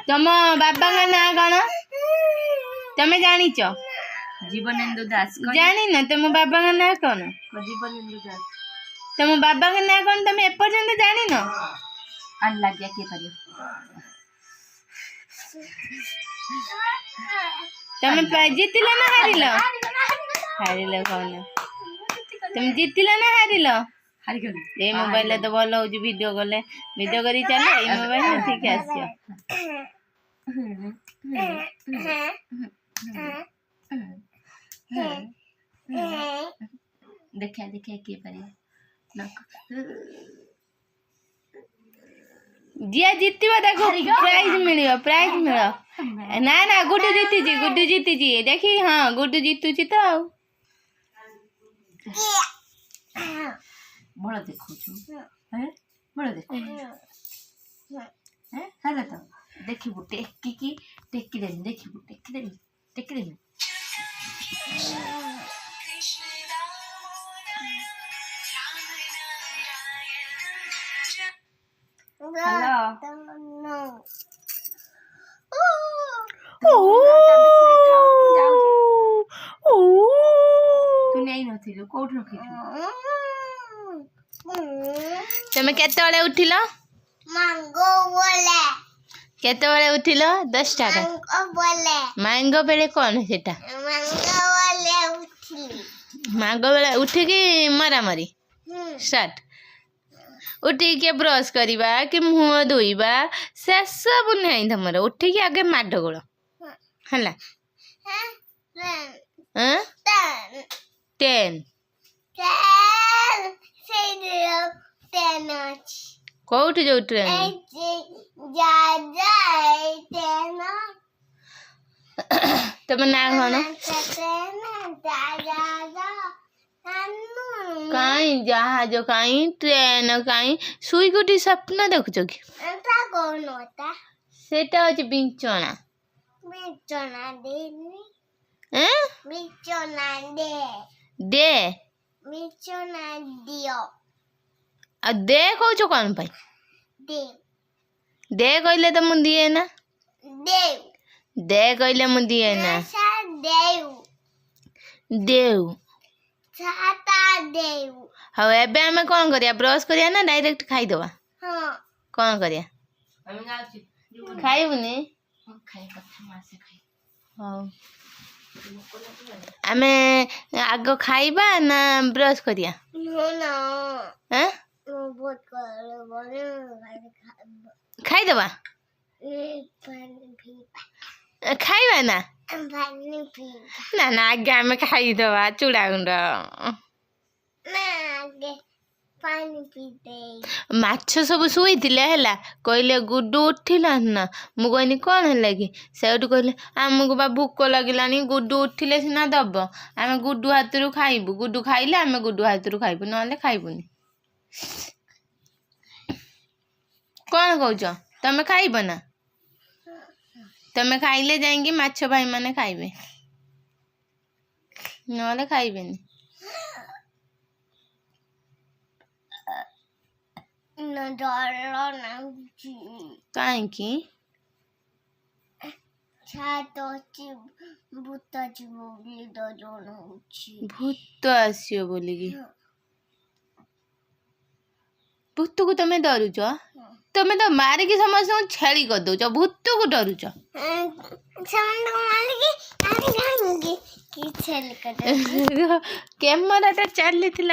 तुम बाबा का ना कौन तमें जानी जीवनेन्दु दास जानी ना तुम बाबा का ना कौन जीवनेन्दु दास तुम बाबा का ना कौन तुम एपर्यंत जानी न अन लग गया के करियो तुम जीतिल ना हारिल कौन तुम जीतिल ना हारिल ये मोबाइल तो भल हो वीडियो गले वीडियो करी चले ये मोबाइल ठीक आसियो देखा देखा के परियो जिया जीतवा देखो प्राइज मिल ना ना गुड्डू जीती देखी हाँ गुड्डू जीतुची तो बड़ देखु हैं बड़ देखु हैं हला तो देखिबु टेकी देनी देखिबु टेकी देनी तू नहीं नथिलु कोठ रखिलु तमें केते उठिल केते उठिल 10 टा मैंगो बेले कौन सेटा मैंगो बेले उठिकी मरामरी स्टार्ट उठिके ब्रश करवा कि मुह धोइबा से सब नहीं तुमर उठिकी आगे माडगोल है 10 कौट जो ट्रेन तुम ना कहीं जहाज कहीं ट्रेन कहीं सुई गुटी सपना देखुच कि सेटा होची बिंचना दे दे कौच कौन पाई दे कहले तो मुझे दिए ना दे कहले मुझे दिए ना देव हाँ एबे आमे कौन करिया ब्रश करिया ना डायरेक्ट खाई दवा कौन करिया खाइबुनी हाँ आमे आग खाइबा ना ब्रश करिया हैं खाई दवा खाइबा ना ना ना आगे आमे खाई दवा चूड़ा गुंड माछ सब शुई कहले गुड्डू उठिला ना मु कहनी कौन है कि से कहले आमको बा भूक लगिलानी गुड्डू उठिले सीना दब आम गुड्डू हाथ खाइबू गुड्डू खाइले आम गुड्डू हाथ खाइबू ना खाइबुनी कौन कौच तमें खाइब ना तमें खाइले जाएंगे माछ भाई माने खाइबे ना खाइबेनी कहीं भूत आसियो बोलिकी भूत को तमें डरुच तमें तो मारिकी समस्त छेली कर दौच भूत को डरुच कैमरा चली